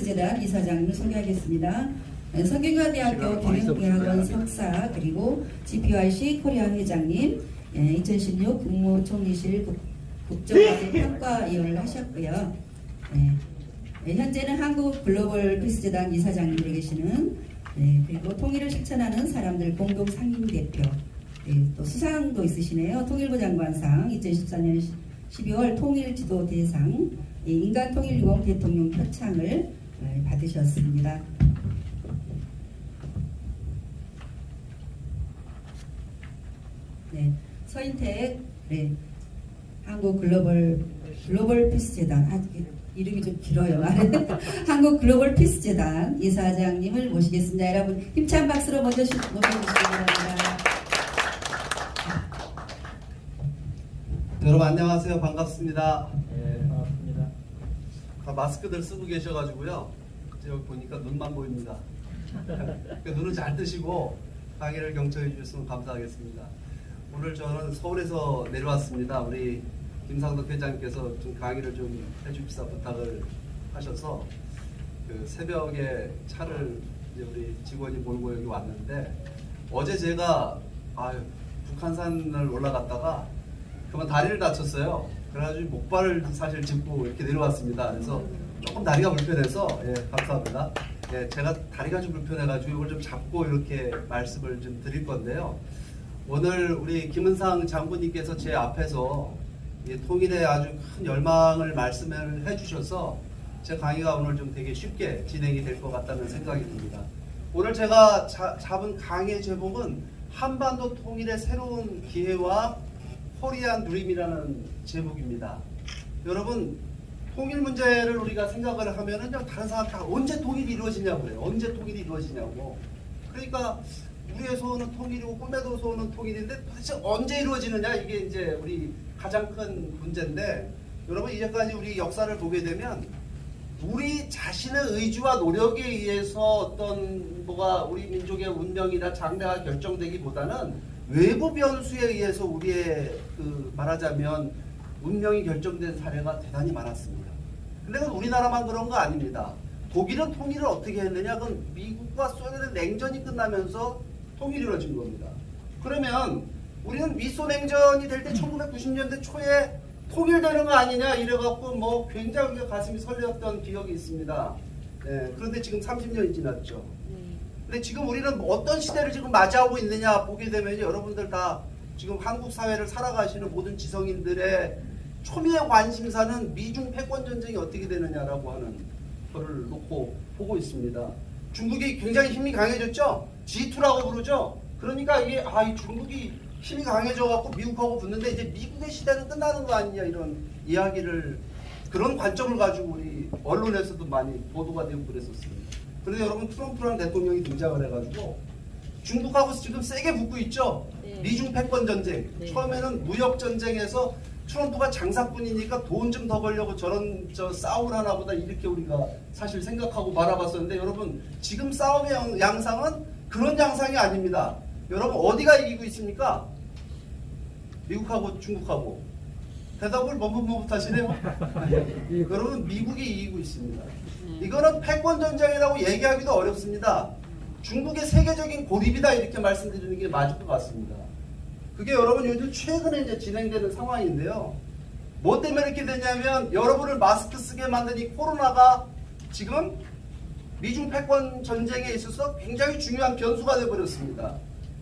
피스재단 이사장님을 소개하겠습니다. 성균관대학교 경영대학원 석사 그리고 GPYC 코리아 회장님, 2016 국무총리실 국정과제 평가위원을 하셨고요. 현재는 한국 글로벌 피스재단 이사장님으로 계시는 그리고 통일을 실천하는 사람들 공동 상임대표, 또 수상도 있으시네요. 통일부 장관상 2014년 12월 통일지도대상 인간통일유공 대통령 표창을 받으셨습니다. 서인택 한국 글로벌 피스재단 이름이 좀 길어요. 한국 글로벌 피스재단 이사장님을 모시겠습니다. 여러분 힘찬 박수로 먼저 모셔주시기 바랍니다. 여러분 안녕하세요. 반갑습니다. 네, 반갑습니다. 다 마스크들 쓰고 계셔가지고요. 제가 보니까 눈만 보입니다. 눈을 잘 뜨시고 강의를 경청해 주셨으면 감사하겠습니다. 오늘 저는 서울에서 내려왔습니다. 우리 김상덕 회장님께서 좀 강의를 좀 해주십사 부탁을 하셔서 그 새벽에 차를 이제 우리 직원이 몰고 여기 왔는데, 어제 제가 북한산을 올라갔다가 그만 다리를 다쳤어요. 그래가지고 목발을 사실 짚고 이렇게 내려왔습니다. 그래서 조금 다리가 불편해서 감사합니다. 제가 다리가 좀 불편해가지고 이걸 좀 잡고 이렇게 말씀을 좀 드릴 건데요. 오늘 우리 김은상 장군님께서 제 앞에서 통일에 아주 큰 열망을 말씀을 해주셔서 제 강의가 오늘 좀 되게 쉽게 진행이 될 것 같다는 생각이 듭니다. 오늘 제가 잡은 강의 제목은 한반도 통일의 새로운 기회와 코리안 드림이라는 제목입니다. 여러분, 통일 문제를 우리가 생각을 하면은요, 다른 사람 다 언제 통일이 이루어지냐고 그래요. 언제 통일이 이루어지냐고. 그러니까 우리의 소원은 통일이고 꿈에도 소원은 통일인데 도대체 언제 이루어지느냐, 이게 이제 우리 가장 큰 문제인데, 여러분 이제까지 우리 역사를 보게 되면 우리 자신의 의지와 노력에 의해서 어떤 뭐가 우리 민족의 운명이나 장래가 결정되기보다는 외부 변수에 의해서 우리의 말하자면 운명이 결정된 사례가 대단히 많았습니다. 근데 그건 우리나라만 그런 거 아닙니다. 독일은 통일을 어떻게 했느냐? 그건 미국과 소련의 냉전이 끝나면서 통일이 이루어진 겁니다. 그러면 우리는 미소냉전이 될 때 1990년대 초에 통일되는 거 아니냐 이래갖고 뭐 굉장히 가슴이 설레었던 기억이 있습니다. 그런데 지금 30년이 지났죠. 근데 지금 우리는 어떤 시대를 지금 맞이하고 있느냐 보게 되면 여러분들 다 지금 한국 사회를 살아가시는 모든 지성인들의 초미의 관심사는 미중 패권 전쟁이 어떻게 되느냐라고 하는 거를 놓고 보고 있습니다. 중국이 굉장히 힘이 강해졌죠. G2라고 부르죠. 그러니까 이게 이 중국이 힘이 강해져 갖고 미국하고 붙는데 이제 미국의 시대는 끝나는 거 아니냐, 이런 이야기를, 그런 관점을 가지고 우리 언론에서도 많이 보도가 되고 그랬었습니다. 그런데 여러분, 트럼프라는 대통령이 등장을 해가지고 중국하고 지금 세게 붙고 있죠. 미중 패권 전쟁. 처음에는 무역 전쟁에서 트럼프가 장사꾼이니까 돈 좀 더 벌려고 저 싸움을 하나 보다, 이렇게 우리가 사실 생각하고 바라봤었는데, 여러분 지금 싸움의 양상은 그런 양상이 아닙니다. 여러분 어디가 이기고 있습니까? 미국하고 중국하고. 대답을 머뭇머뭇하시네요. 여러분 미국이 이기고 있습니다. 이거는 패권 전쟁이라고 얘기하기도 어렵습니다. 중국의 세계적인 고립이다, 이렇게 말씀드리는 게 맞을 것 같습니다. 그게 여러분 요즘 최근에 이제 진행되는 상황인데요. 뭐 때문에 이렇게 되냐면, 여러분을 마스크 쓰게 만든 이 코로나가 지금 미중 패권 전쟁에 있어서 굉장히 중요한 변수가 되어버렸습니다.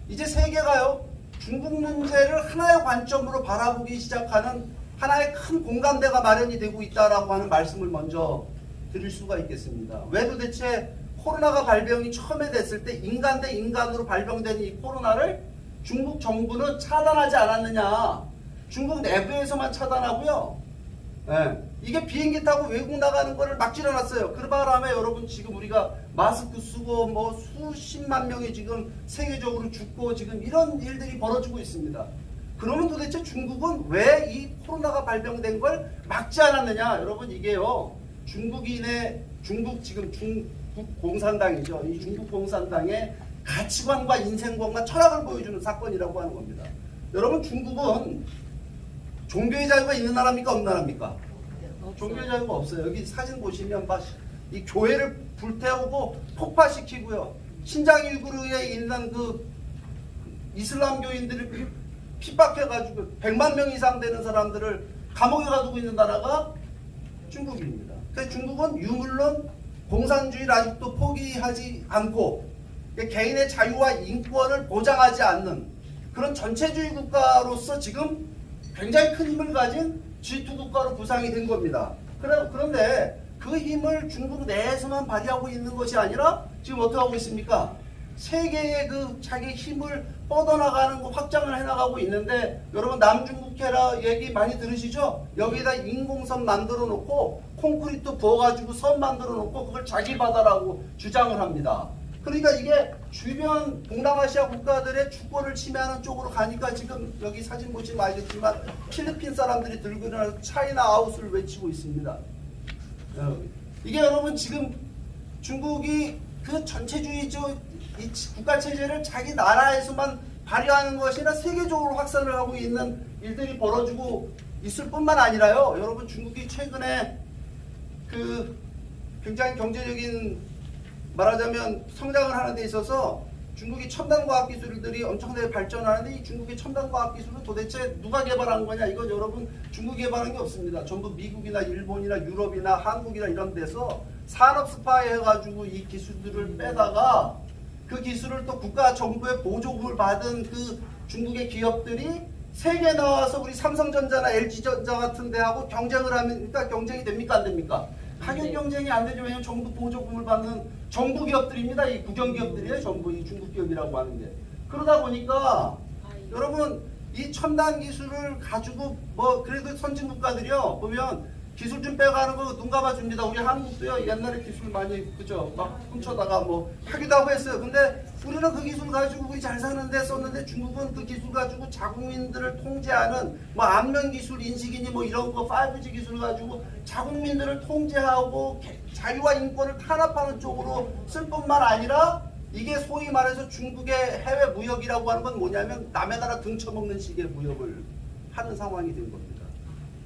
이제 세계가요, 중국 문제를 하나의 관점으로 바라보기 시작하는 하나의 큰 공감대가 마련이 되고 있다라고 하는 말씀을 먼저 드릴 수가 있겠습니다. 왜 도대체 코로나가 발병이 처음에 됐을 때 인간 대 인간으로 발병된 이 코로나를 중국 정부는 차단하지 않았느냐. 중국 내부에서만 차단하고요. 이게 비행기 타고 외국 나가는 거를 막질 않았어요. 그 바람에 여러분 지금 우리가 마스크 쓰고 뭐 수십만 명이 지금 세계적으로 죽고 지금 이런 일들이 벌어지고 있습니다. 그러면 도대체 중국은 왜 이 코로나가 발병된 걸 막지 않았느냐? 여러분 이게요, 중국 지금 중국 공산당이죠. 이 중국 공산당의 가치관과 인생관과 철학을 보여주는 사건이라고 하는 겁니다. 여러분 중국은 종교의 자유가 있는 나라입니까? 없는 나라입니까? 종교의 자유가 없어요. 여기 사진 보시면 이 교회를 불태우고 폭파시키고요. 신장 우이구르에 있는 그 이슬람교인들이 핍박해가지고 100만 명 이상 되는 사람들을 감옥에 가두고 있는 나라가 중국입니다. 그래서 중국은 유물론 공산주의를 아직도 포기하지 않고 개인의 자유와 인권을 보장하지 않는 그런 전체주의 국가로서 지금 굉장히 큰 힘을 가진 G2 국가로 구상이 된 겁니다. 그런데 그 힘을 중국 내에서만 발휘하고 있는 것이 아니라 지금 어떻게 하고 있습니까? 세계의 그 자기 힘을 뻗어나가는 거 확장을 해나가고 있는데 여러분 남중국해라 얘기 많이 들으시죠? 여기에다 인공섬 만들어 놓고 콘크리트 부어가지고 섬 만들어 놓고 그걸 자기 바다라고 주장을 합니다. 그러니까 이게 주변 동남아시아 국가들의 주권을 침해하는 쪽으로 가니까 지금 여기 사진 보시면 알겠지만 필리핀 사람들이 들고 일어나서 차이나 아웃을 외치고 있습니다. 이게 여러분 지금 중국이 그 전체주의적 이 국가 체제를 자기 나라에서만 발휘하는 것이 아니라 세계적으로 확산을 하고 있는 일들이 벌어지고 있을 뿐만 아니라요. 여러분 중국이 최근에 그 굉장히 경제적인 말하자면 성장을 하는 데 있어서 중국이 첨단 과학 기술들이 엄청나게 발전하는데 이 중국의 첨단 과학 기술은 도대체 누가 개발한 거냐? 이건 여러분 중국이 개발한 게 없습니다. 전부 미국이나 일본이나 유럽이나 한국이나 이런 데서 산업 스파이 해가지고 이 기술들을 빼다가 그 기술을 또 국가 정부의 보조금을 받은 그 중국의 기업들이 세계에 나와서 우리 삼성전자나 LG전자 같은 데하고 경쟁을 하니까 경쟁이 됩니까 안 됩니까? 가격 경쟁이 안 되죠. 왜냐하면 정부 보조금을 받는 정부 기업들입니다. 이 국영 기업들이에요. 전부 이 중국 기업이라고 하는 게. 그러다 보니까 여러분 이 첨단 기술을 가지고 뭐 그래도 선진 국가들이요 보면 기술 좀 빼가는 거 눈 감아줍니다. 우리 한국도요 옛날에 기술 많이 그죠 막 훔쳐다가 뭐 하기도 하고 했어요. 근데 우리는 그 기술 가지고 우리 잘 사는데 썼는데 중국은 그 기술 가지고 자국민들을 통제하는 뭐 안면 기술 인식이니 뭐 이런 거 5G 기술 가지고 자국민들을 통제하고 자유와 인권을 탄압하는 쪽으로 쓸 뿐만 아니라 이게 소위 말해서 중국의 해외 무역이라고 하는 건 뭐냐면 남의 나라 등쳐먹는 식의 무역을 하는 상황이 된 겁니다.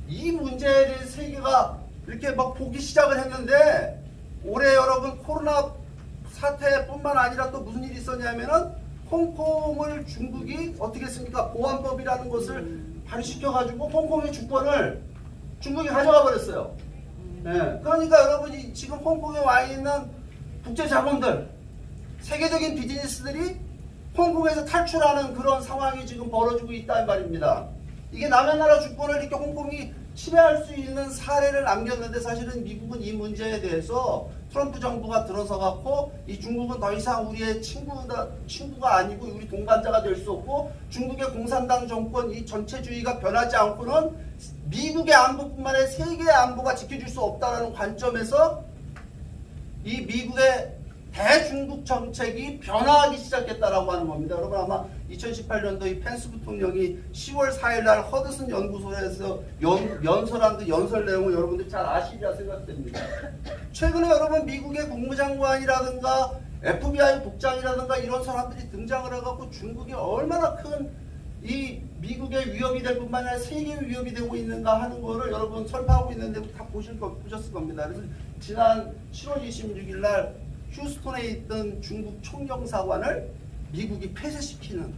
이 문제를 세계가 이렇게 막 보기 시작을 했는데 올해 여러분 코로나 사태뿐만 아니라 또 무슨 일이 있었냐면은 홍콩을 중국이 어떻게 했습니까? 보안법이라는 것을 발휘시켜가지고 홍콩의 주권을 중국이 가져가 버렸어요. 네. 그러니까 여러분이 지금 홍콩에 와 있는 국제 자본들, 세계적인 비즈니스들이 홍콩에서 탈출하는 그런 상황이 지금 벌어지고 있다는 말입니다. 이게 남의 나라 주권을 이렇게 홍콩이 침해할 수 있는 사례를 남겼는데 사실은 미국은 이 문제에 대해서 트럼프 정부가 들어서 갖고 이 중국은 더 이상 우리의 친구가 아니고 우리 동반자가 될 수 없고 중국의 공산당 정권 이 전체주의가 변하지 않고는 미국의 안보뿐만 아니라 세계의 안보가 지켜줄 수 없다는 관점에서 이 미국의 대중국 정책이 변화하기 시작했다라고 하는 겁니다. 여러분 아마 2018년도 이 펜스 부통령이 10월 4일 날 허드슨 연구소에서 연설한 그 연설 내용을 여러분들 잘 아시리라 생각됩니다. 최근에 여러분 미국의 국무장관이라든가 FBI 국장이라든가 이런 사람들이 등장을 해갖고 중국이 얼마나 큰 이 미국의 위협이 될 뿐만 아니라 세계의 위협이 되고 있는가 하는 거를 여러분 설파하고 있는데 다 보셨을 겁니다. 그래서 지난 7월 26일 날 휴스톤에 있던 중국 총경사관을 미국이 폐쇄시키는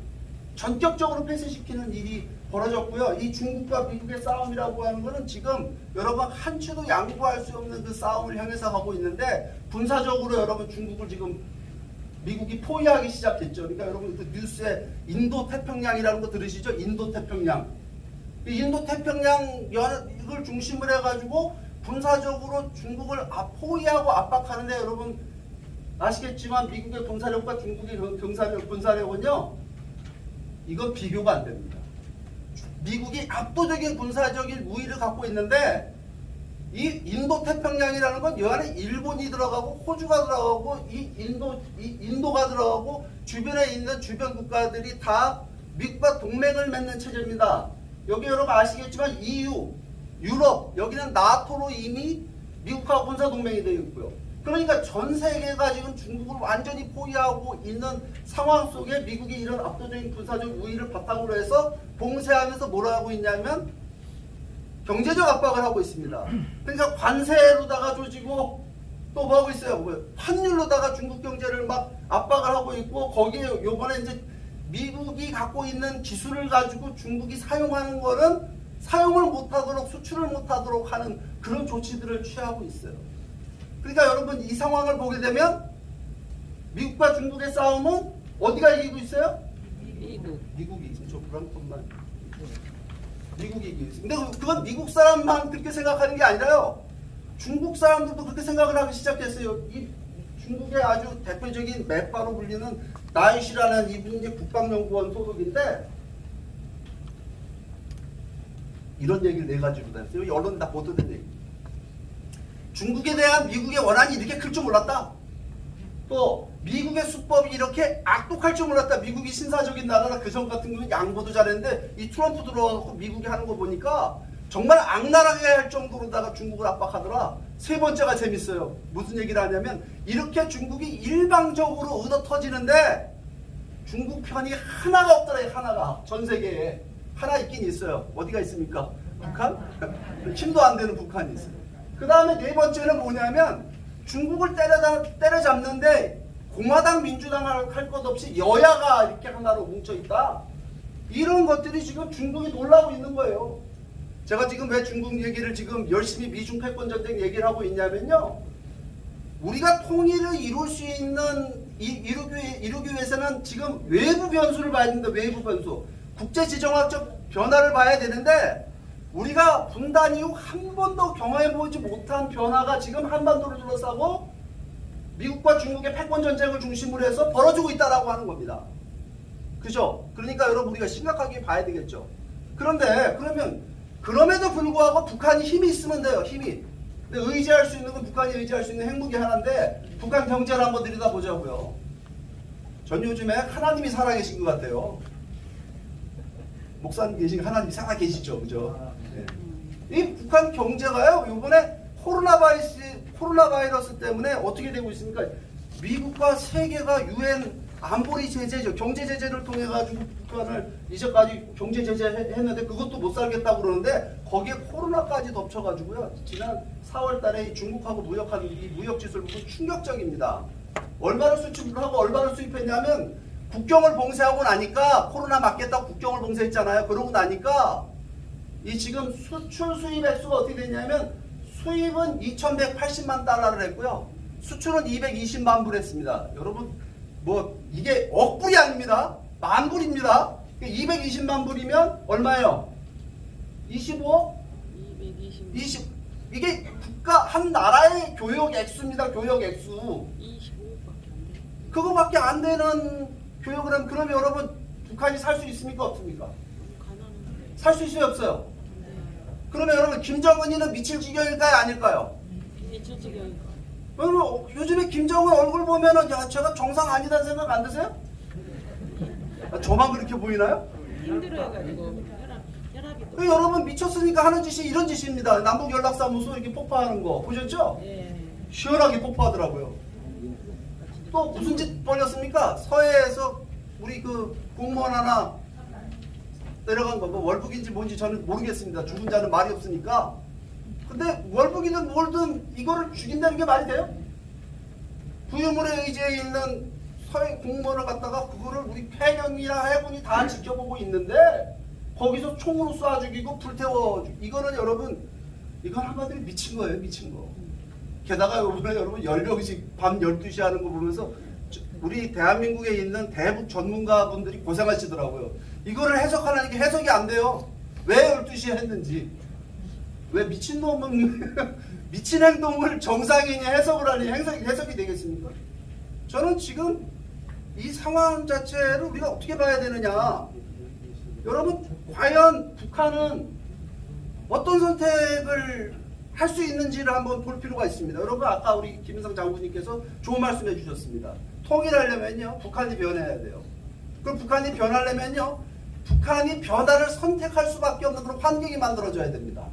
전격적으로 폐쇄시키는 일이 벌어졌고요. 이 중국과 미국의 싸움이라고 하는 것은 지금 여러분 한치도 양보할 수 없는 그 싸움을 향해서 가고 있는데 군사적으로 여러분 중국을 지금 미국이 포위하기 시작했죠. 그러니까 여러분 그 뉴스에 인도 태평양이라는 거 들으시죠? 인도 태평양. 이 인도 태평양 이걸 중심으로 해가지고 군사적으로 중국을 포위하고 압박하는데 여러분 아시겠지만 미국의 군사력과 중국의 군사력은요 이건 비교가 안 됩니다. 미국이 압도적인 군사적인 우위를 갖고 있는데 이 인도 태평양이라는 건 이 안에 일본이 들어가고 호주가 들어가고 인도가 들어가고 주변에 있는 주변 국가들이 다 미국과 동맹을 맺는 체제입니다. 여기 여러분 아시겠지만 EU, 유럽 여기는 나토로 이미 미국하고 군사 동맹이 되어 있고요. 그러니까 전 세계가 지금 중국을 완전히 포위하고 있는 상황 속에 미국이 이런 압도적인 군사적 우위를 바탕으로 해서 봉쇄하면서 뭐라 하고 있냐면 경제적 압박을 하고 있습니다. 그러니까 관세로다가 조지고 또 뭐 하고 있어요? 뭐 환율로다가 중국 경제를 막 압박을 하고 있고, 거기에 요번에 이제 미국이 갖고 있는 기술을 가지고 중국이 사용하는 거는 사용을 못하도록, 수출을 못하도록 하는 그런 조치들을 취하고 있어요. 그러니까 여러분, 이 상황을 보게 되면 미국과 중국의 싸움은 어디가 이기고 있어요? 미국이 이기고. 저 불안통만. 미국이 이기고 있어요. 근데 그건 미국 사람만 그렇게 생각하는 게 아니라요, 중국 사람들도 그렇게 생각을 하기 시작했어요. 이 중국의 아주 대표적인 매파로 불리는 나이시라는 이분이 이제 국방연구원 소속인데, 이런 얘기를 네 가지로 했어요. 언론 다 보도된 얘기. 중국에 대한 미국의 원한이 이렇게 클 줄 몰랐다. 또 미국의 수법이 이렇게 악독할 줄 몰랐다. 미국이 신사적인 나라라. 그전 같은 경우는 양보도 잘했는데 이 트럼프 들어와서 미국이 하는 거 보니까 정말 악랄하게 할 정도로다가 중국을 압박하더라. 세 번째가 재밌어요. 무슨 얘기를 하냐면, 이렇게 중국이 일방적으로 얻어 터지는데 중국 편이 하나가 없더라. 하나가. 전 세계에 하나 있긴 있어요. 어디가 있습니까? 북한? 힘도 안 되는 북한이 있어요. 그 다음에 네 번째는 뭐냐면, 중국을 때려잡는데 공화당, 민주당 할 것 없이 여야가 이렇게 하나로 뭉쳐있다. 이런 것들이 지금 중국이 놀라고 있는 거예요. 제가 지금 왜 중국 얘기를 지금 열심히 미중 패권 전쟁 얘기를 하고 있냐면요, 우리가 통일을 이룰 수 있는, 이루기 위해서는 지금 외부 변수를 봐야 됩니다. 외부 변수. 국제지정학적 변화를 봐야 되는데, 우리가 분단 이후 한 번도 경험해보지 못한 변화가 지금 한반도를 둘러싸고 미국과 중국의 패권 전쟁을 중심으로 해서 벌어지고 있다라고 하는 겁니다. 그죠? 그러니까 여러분, 우리가 심각하게 봐야 되겠죠. 그런데 그러면 그럼에도 불구하고 북한이 힘이 있으면 돼요. 힘이. 근데 의지할 수 있는 건, 북한이 의지할 수 있는 핵무기 하나인데, 북한 경제를 한번 들여다보자고요. 전 요즘에 하나님이 살아계신 것 같아요. 목사님 계신 하나님이 살아계시죠, 그죠? 네. 이 북한 경제가요, 이번에 코로나 바이러스 때문에 어떻게 되고 있습니까? 미국과 세계가 유엔 안보리 제재죠. 경제 제재를 통해 가지고 북한을 이제까지 경제 제재했는데 그것도 못 살겠다고 그러는데, 거기에 코로나까지 덮쳐가지고요, 지난 4월달에 중국하고 무역한 이 무역 지수를 보면 충격적입니다. 얼마를 수출을 하고 얼마를 수입했냐면, 국경을 봉쇄하고 나니까, 코로나 막겠다고 국경을 봉쇄했잖아요. 그러고 나니까 이 지금 수출 수입 액수가 어떻게 됐냐면, 수입은 2,180만 달러를 했고요, 수출은 220만 불 했습니다. 여러분, 뭐 이게 억불이 아닙니다. 만불입니다. 220만 불이면 얼마예요? 25? 20. 이게 국가 한 나라의 교역 액수입니다. 교역 액수. 25밖에 안 돼. 그거밖에 안 되는 교역을 하면, 그러면 여러분, 북한이 살 수 있습니까? 없습니까? 가난한데. 살 수 있어요? 없어요? 네. 그러면 여러분, 김정은이는 미칠 지경일까요? 아닐까요? 미쳐지기니까. 여러분, 요즘에 김정은 얼굴 보면은, 야, 제가 정상 아니다는 생각 안 드세요? 아, 저만 그렇게 보이나요? 힘들어해가지고 혈압이 또. 여러분, 미쳤으니까 하는 짓이 이런 짓입니다. 남북 연락사무소 이렇게 폭파하는 거 보셨죠? 예. 시원하게 폭파하더라고요. 또 무슨 짓 벌였습니까? 서해에서 우리 그 공무원 하나 내려간 거, 뭐 월북인지 뭔지 저는 모르겠습니다. 죽은 자는 말이 없으니까. 근데 월북이든 뭘든 이거를 죽인다는 게 말이 돼요? 구유물에 의지해 있는 서해 공무원을 갖다가 그거를 우리 해경이나 해군이 다 지켜보고 있는데, 거기서 총으로 쏴 죽이고 불태워 죽이고, 이거는 여러분, 이건 한마디로 미친 거예요. 미친 거. 게다가 이번에 여러분 열병식 밤 12시 하는 거 보면서 우리 대한민국에 있는 대북 전문가분들이 고생하시더라고요. 이거를 해석하려는 게 해석이 안 돼요. 왜 12시에 했는지. 왜 미친놈은 미친 행동을 정상인이 해석을 하니 해석이 되겠습니까? 저는 지금 이 상황 자체를 우리가 어떻게 봐야 되느냐. 여러분, 과연 북한은 어떤 선택을 할 수 있는지를 한번 볼 필요가 있습니다. 여러분, 아까 우리 김인성 장군님께서 좋은 말씀 해주셨습니다. 통일하려면요, 북한이 변해야 돼요. 그럼 북한이 변하려면요, 북한이 변화를 선택할 수밖에 없는 그런 환경이 만들어져야 됩니다.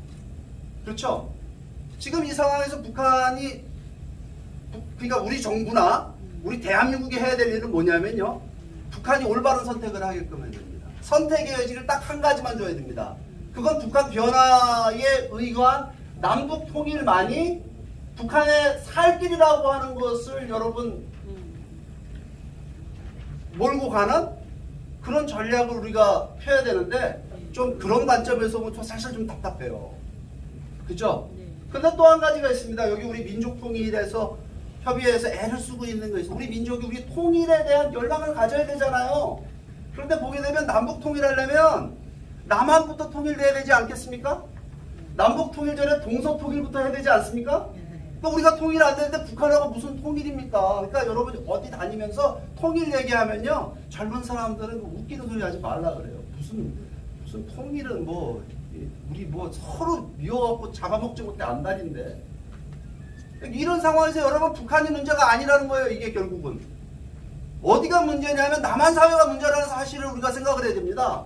그렇죠? 지금 이 상황에서 북한이, 그러니까 우리 정부나 우리 대한민국이 해야 될 일은 뭐냐면요, 북한이 올바른 선택을 하게끔 해야 됩니다. 선택의 여지를 딱 한 가지만 줘야 됩니다. 그건 북한 변화에 의거한 남북 통일만이 북한의 살 길이라고 하는 것을 여러분 몰고 가는 그런 전략을 우리가 펴야 되는데 좀 그런 관점에서 보면 사실 좀 답답해요. 그죠? 네. 근데 또 한 가지가 있습니다. 여기 우리 민족통일에서 협의회에서 애를 쓰고 있는 거 있어요. 우리 민족이 우리 통일에 대한 열망을 가져야 되잖아요. 그런데 보게 되면 남북 통일하려면 남한부터 통일돼야 되지 않겠습니까? 남북 통일 전에 동서 통일부터 해야 되지 않습니까? 그러니까 우리가 통일 안 되는데 북한하고 무슨 통일입니까? 그러니까 여러분 어디 다니면서 통일 얘기하면요 젊은 사람들은 웃기는 소리 하지 말라 그래요. 무슨 통일은 뭐 우리 뭐 서로 미워갖고 잡아먹지 못해 안달인데 이런 상황에서 여러분 북한이 문제가 아니라는 거예요. 이게 결국은 어디가 문제냐면 남한 사회가 문제라는 사실을 우리가 생각을 해야 됩니다.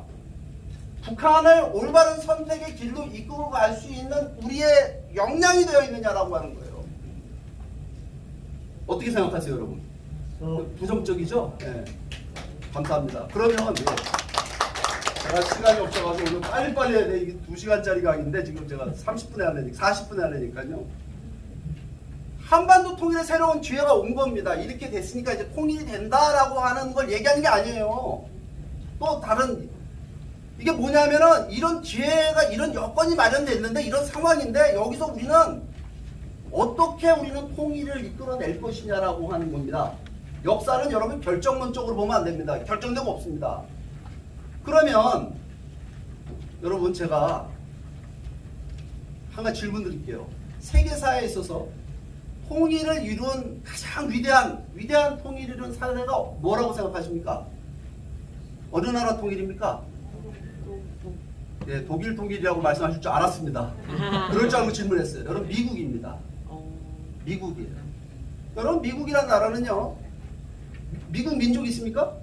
북한을 올바른 선택의 길로 이끌고 갈 수 있는 우리의 역량이 되어 있느냐라고 하는 거예요. 어떻게 생각하세요, 여러분? 부정적이죠? 네. 감사합니다. 그러면 제가 시간이 없어가지고 오늘 빨리빨리 해야 돼. 이게 2시간짜리 강의인데 지금 제가 30분에 하려니까 40분에 하려니까요. 한반도 통일의 새로운 기회가 온 겁니다. 이렇게 됐으니까 이제 통일이 된다라고 하는 걸 얘기하는 게 아니에요. 또 다른 이게 뭐냐면은 이런 기회가 이런 여건이 마련됐는데 이런 상황인데 여기서 우리는 어떻게 우리는 통일을 이끌어낼 것이냐라고 하는 겁니다. 역사는 여러분 결정론적으로 보면 안 됩니다. 결정되고 없습니다. 그러면 여러분 제가 한 가지 질문 드릴게요. 세계사에 있어서 통일을 이룬 가장 위대한 통일을 이룬 사례가 뭐라고 생각하십니까? 어느 나라 통일입니까? 네, 독일 통일이라고 말씀하실 줄 알았습니다. 그럴 줄 알고 질문했어요. 여러분 미국입니다. 미국이에요. 여러분 미국이라는 나라는요. 미국 민족이 있습니까?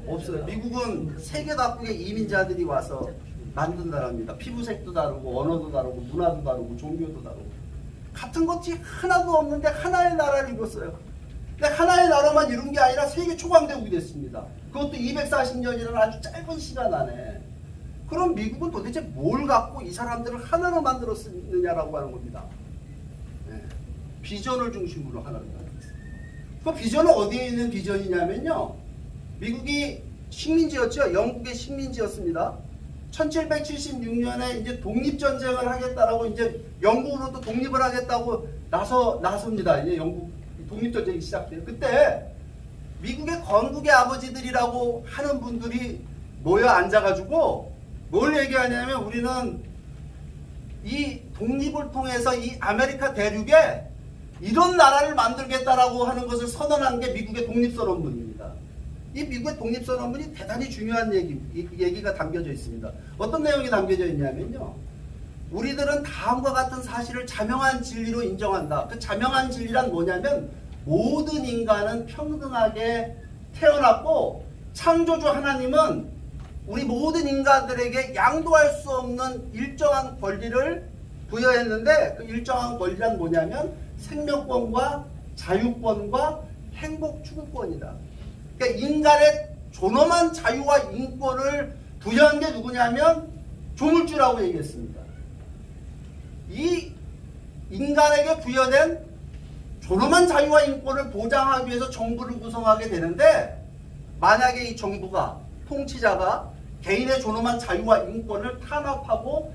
없어요. 미국은 세계 각국의 이민자들이 와서 만든 나라입니다. 피부색도 다르고 언어도 다르고 문화도 다르고 종교도 다르고 같은 것이 하나도 없는데 하나의 나라를 이뤘어요. 근데 하나의 나라만 이룬 게 아니라 세계 초강대국이 됐습니다. 그것도 240년이라는 아주 짧은 시간 안에. 그럼 미국은 도대체 뭘 갖고 이 사람들을 하나로 만들었느냐라고 하는 겁니다. 네. 비전을 중심으로 하나를 만들었어요. 그 비전은 어디에 있는 비전이냐면요. 미국이 식민지였죠. 영국의 식민지였습니다. 1776년에 이제 독립전쟁을 하겠다라고 이제 영국으로부터 독립을 하겠다고 나섭니다. 이제 영국 독립전쟁이 시작돼요. 그때 미국의 건국의 아버지들이라고 하는 분들이 모여 앉아가지고 뭘 얘기하냐면 우리는 이 독립을 통해서 이 아메리카 대륙에 이런 나라를 만들겠다라고 하는 것을 선언한 게 미국의 독립선언문입니다. 이 미국의 독립선언문이 대단히 중요한 얘기가 담겨져 있습니다. 어떤 내용이 담겨져 있냐면요. 우리들은 다음과 같은 사실을 자명한 진리로 인정한다. 그 자명한 진리란 뭐냐면 모든 인간은 평등하게 태어났고 창조주 하나님은 우리 모든 인간들에게 양도할 수 없는 일정한 권리를 부여했는데 그 일정한 권리란 뭐냐면 생명권과 자유권과 행복 추구권이다. 그러니까 인간의 존엄한 자유와 인권을 부여한 게 누구냐면 조물주라고 얘기했습니다. 이 인간에게 부여된 존엄한 자유와 인권을 보장하기 위해서 정부를 구성하게 되는데 만약에 이 정부가 통치자가 개인의 존엄한 자유와 인권을 탄압하고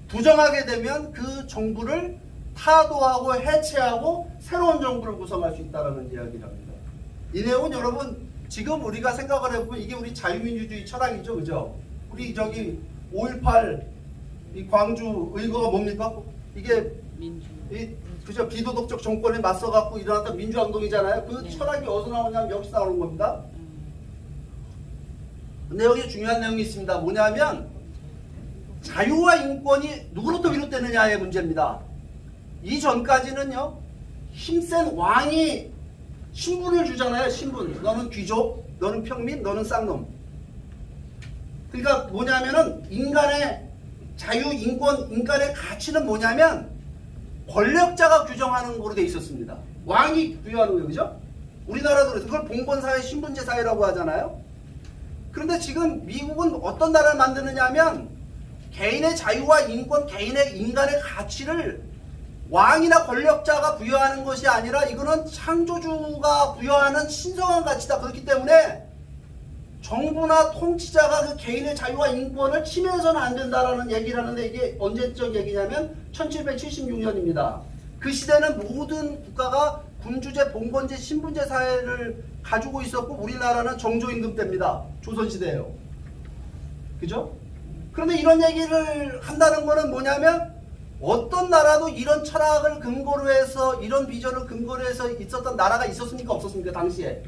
부정하게 되면 그 정부를 타도하고 해체하고 새로운 정부를 구성할 수 있다는 이야기를 합니다. 이 내용은 여러분 지금 우리가 생각을 해보면 이게 우리 자유민주주의 철학이죠. 그죠? 우리 저기 5.18 이 광주 의거가 뭡니까? 이게 그죠? 비도덕적 정권에 맞서갖고 일어났던 민주항동이잖아요. 그 네. 철학이 어디서 나오냐면 여기서 나오는 겁니다. 근데 여기 중요한 내용이 있습니다. 뭐냐면 자유와 인권이 누구로부터 비롯되느냐의 문제입니다. 이전까지는요. 힘센 왕이 신분을 주잖아요. 신분. 너는 귀족, 너는 평민, 너는 쌍놈. 그러니까 뭐냐면은 인간의 자유, 인권, 인간의 가치는 뭐냐면 권력자가 규정하는 거로 돼 있었습니다. 왕이 부여하는 거예요. 그죠? 우리나라도 그래서 그걸 봉건사회, 신분제 사회라고 하잖아요. 그런데 지금 미국은 어떤 나라를 만드느냐 하면 개인의 자유와 인권, 개인의 인간의 가치를 왕이나 권력자가 부여하는 것이 아니라 이거는 창조주가 부여하는 신성한 가치다. 그렇기 때문에 정부나 통치자가 그 개인의 자유와 인권을 침해해서는 안 된다라는 얘기를 하는데 이게 언제적 얘기냐면 1776년입니다. 그 시대는 모든 국가가 군주제, 봉건제, 신분제 사회를 가지고 있었고 우리나라는 정조임금 때입니다. 조선시대예요. 그죠? 그런데 이런 얘기를 한다는 거는 뭐냐면 어떤 나라도 이런 철학을 근거로 해서 이런 비전을 근거로 해서 있었던 나라가 있었습니까? 없었습니까? 당시에.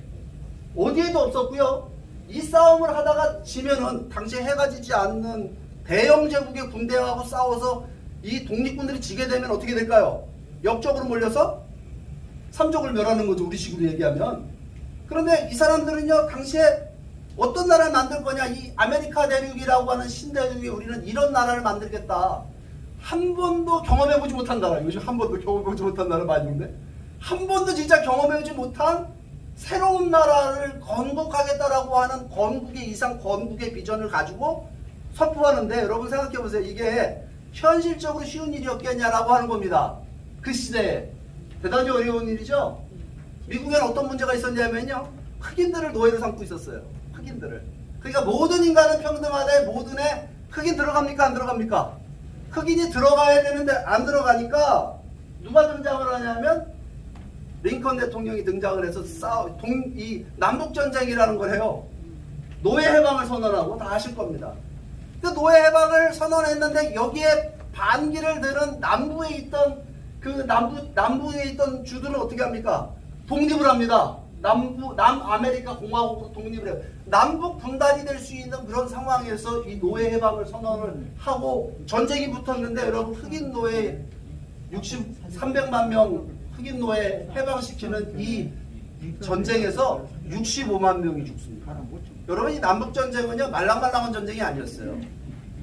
어디에도 없었고요. 이 싸움을 하다가 지면은 당시에 해가 지지 않는 대영 제국의 군대하고 싸워서 이 독립군들이 지게 되면 어떻게 될까요? 역적으로 몰려서 삼족을 멸하는 거죠. 우리식으로 얘기하면. 그런데 이 사람들은요. 당시에 어떤 나라를 만들 거냐. 이 아메리카 대륙이라고 하는 신대륙에 우리는 이런 나라를 만들겠다. 한 번도 경험해보지 못한 나라. 요즘 한 번도 경험해보지 못한 나라 많이 있는데 한 번도 진짜 경험해보지 못한 새로운 나라를 건국하겠다라고 하는 건국의 이상, 건국의 비전을 가지고 선포하는데 여러분 생각해보세요. 이게 현실적으로 쉬운 일이었겠냐라고 하는 겁니다. 그 시대에. 대단히 어려운 일이죠. 미국에는 어떤 문제가 있었냐면요. 흑인들을 노예로 삼고 있었어요. 흑인들을. 그러니까 모든 인간은 평등하되 모든에 흑인 들어갑니까? 안 들어갑니까? 흑인이 들어가야 되는데 안 들어가니까 누가 등장을 하냐면 링컨 대통령이 등장을 해서 이 남북전쟁이라는 걸 해요. 노예 해방을 선언하고 다 아실 겁니다. 그 노예 해방을 선언했는데 여기에 반기를 드는 남부에 있던 남부에 있던 주들은 어떻게 합니까? 독립을 합니다. 남아메리카 공화국으로 독립을 해요. 남북 분단이 될 수 있는 그런 상황에서 이 노예 해방을 선언을 하고 전쟁이 붙었는데 여러분 흑인 노예 300만 명 흑인 노예 해방시키는 이 전쟁에서 65만 명이 죽습니다. 여러분 이 남북전쟁은요 말랑말랑한 전쟁이 아니었어요.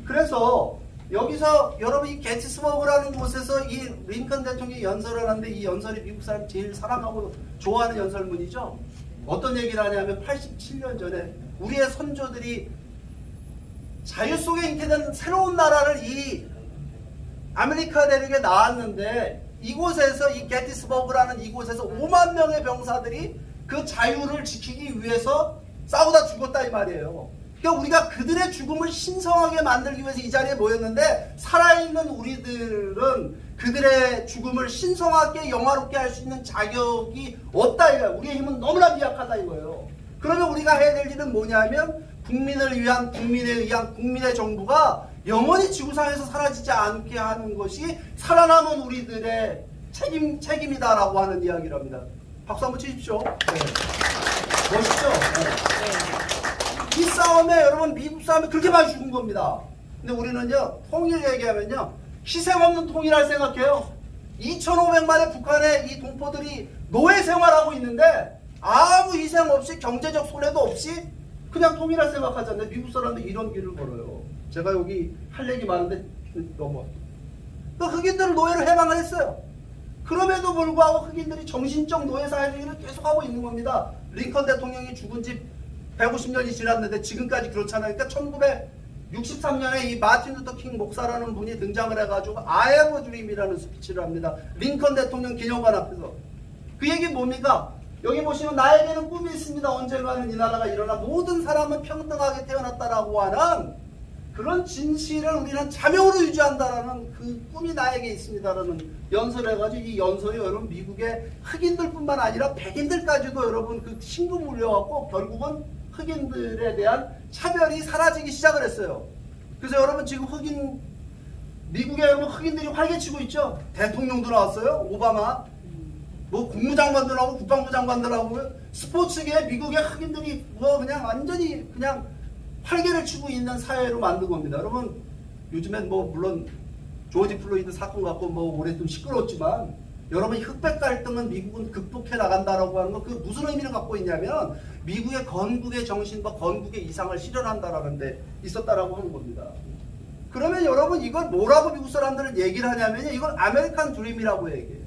그래서 여기서 여러분 이 게티스버그라는 곳에서 이 링컨 대통령이 연설을 하는데 이 연설이 미국 사람이 제일 사랑하고 좋아하는 연설문이죠. 어떤 얘기를 하냐면 87년 전에 우리의 선조들이 자유 속에 잉태된 새로운 나라를 이 아메리카 대륙에 나왔는데 이곳에서 이 게티스버그라는 이곳에서 5만 명의 병사들이 그 자유를 지키기 위해서 싸우다 죽었다 이 말이에요. 그러니까 우리가 그들의 죽음을 신성하게 만들기 위해서 이 자리에 모였는데 살아있는 우리들은 그들의 죽음을 신성하게 영화롭게 할 수 있는 자격이 없다 이거예요. 우리의 힘은 너무나 미약하다 이거예요. 그러면 우리가 해야 될 일은 뭐냐면 국민을 위한 국민에 의한 국민의 정부가 영원히 지구상에서 사라지지 않게 하는 것이 살아남은 우리들의 책임이다라고 하는 이야기를 합니다. 박수 한번 치십시오. 네. 멋있죠? 네. 이 싸움에 여러분 미국 싸움에 그렇게 많이 죽은 겁니다. 근데 우리는요 통일 얘기하면요 희생 없는 통일할 생각해요. 2,500만의 북한의 이 동포들이 노예 생활하고 있는데 아무 희생 없이 경제적 손해도 없이 그냥 통일할 생각하잖아요. 미국 사람들 이런 길을 걸어요. 제가 여기 할 얘기 많은데 넘어갈게요. 그 흑인들을 노예로 해방을 했어요. 그럼에도 불구하고 흑인들이 정신적 노예 사회주의를 계속하고 있는 겁니다. 링컨 대통령이 죽은 지 150년이 지났는데 지금까지 그렇잖아요. 그러니까 1963년에 이 마틴 루터 킹 목사라는 분이 등장을 해가지고 I have a dream이라는 스피치를 합니다. 링컨 대통령 기념관 앞에서. 그 얘기 뭡니까? 여기 보시면 나에게는 꿈이 있습니다. 언젠가는 이 나라가 일어나 모든 사람은 평등하게 태어났다라고 하는 그런 진실을 우리는 자명으로 유지한다라는 그 꿈이 나에게 있습니다라는 연설을 해가지고 이 연설이 여러분 미국의 흑인들뿐만 아니라 백인들까지도 여러분 그 신금 울려갖고 결국은 흑인들에 대한 차별이 사라지기 시작을 했어요. 그래서 여러분 지금 미국에 여러분 흑인들이 활개치고 있죠. 대통령도 나왔어요. 오바마. 뭐 국무장관도 나오고 국방부 장관도 나오고 스포츠계 미국의 흑인들이 뭐 그냥 완전히 그냥 활개를 치고 있는 사회로 만든 겁니다. 여러분 요즘엔 뭐 물론 조지 플로이드 사건 갖고 뭐 올해 좀 시끄러웠지만 여러분 흑백 갈등은 미국은 극복해 나간다라고 하는 건 그 무슨 의미를 갖고 있냐면 미국의 건국의 정신과 건국의 이상을 실현한다라는 데 있었다라고 하는 겁니다. 그러면 여러분 이걸 뭐라고 미국 사람들은 얘기를 하냐면요. 이걸 아메리칸 드림이라고 얘기해요.